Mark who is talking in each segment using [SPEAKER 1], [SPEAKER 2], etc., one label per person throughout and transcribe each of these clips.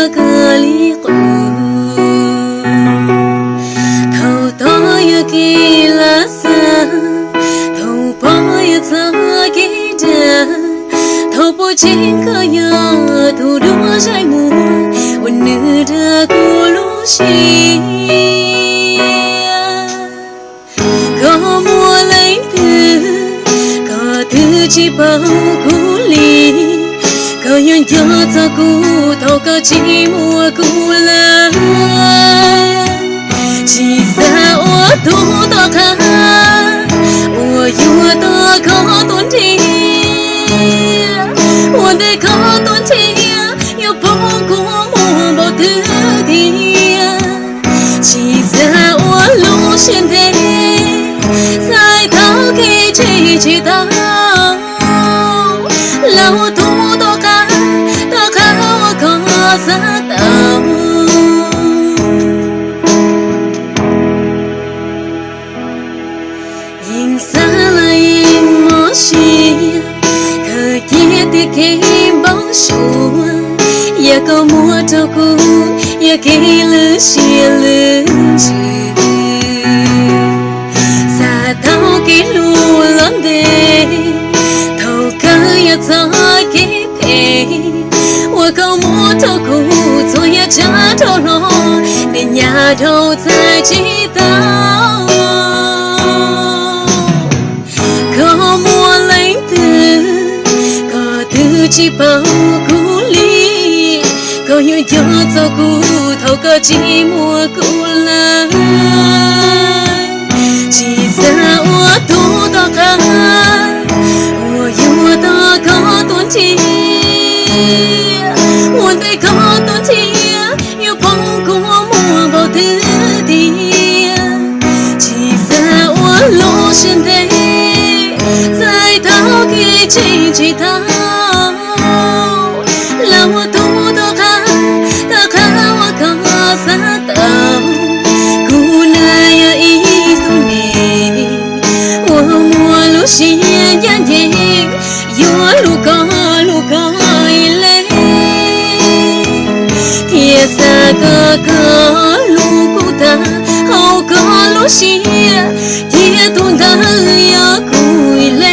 [SPEAKER 1] 个里过，头多也给了啥，头包也咋给的，头不进个呀，头多在么，我你的咕噜西，个莫来的，个自己保护里。个人就做骨头个寂寞孤冷，其实我多多看，我有多高端的，我的高端的有包括我不得的，其实我路线的，在逃给这知道，老多。啥道？因啥来因么西？可爹的给帮手，也个摸着骨，也给了些了子。啥道给路浪的，头个也早给陪。我搞木头骨，做呀家头咯，连丫头才知道。可莫来的，可自己保护里，可有就做骨头个寂寞孤冷。其实我多大看，我有多高端的。我的高端的有碰过摸不得的，其实我路线的在逃给谁知道，让我多多看，多看我可啥道，姑娘有一度你，我摸路线眼睛有路高。三个路过的，好个路线，也懂得要归来。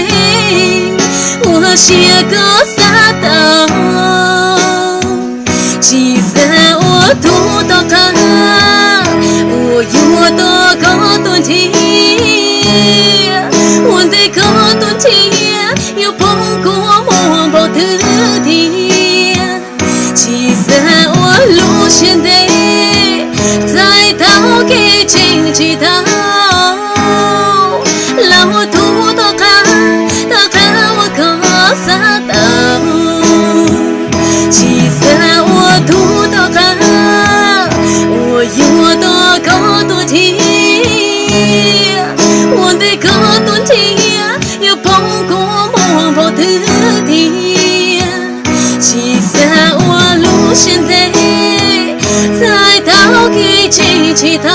[SPEAKER 1] 我写个啥道？其实我多大看，我有多高端的，我的高端的有碰过摸不得的。其实我路线的，在逃给谁知道，让我多多看，多看我可啥道。其实我多多看，我有多高端的，我的高端的有碰过摸不得的。其实我路线的，在逃给谁知道。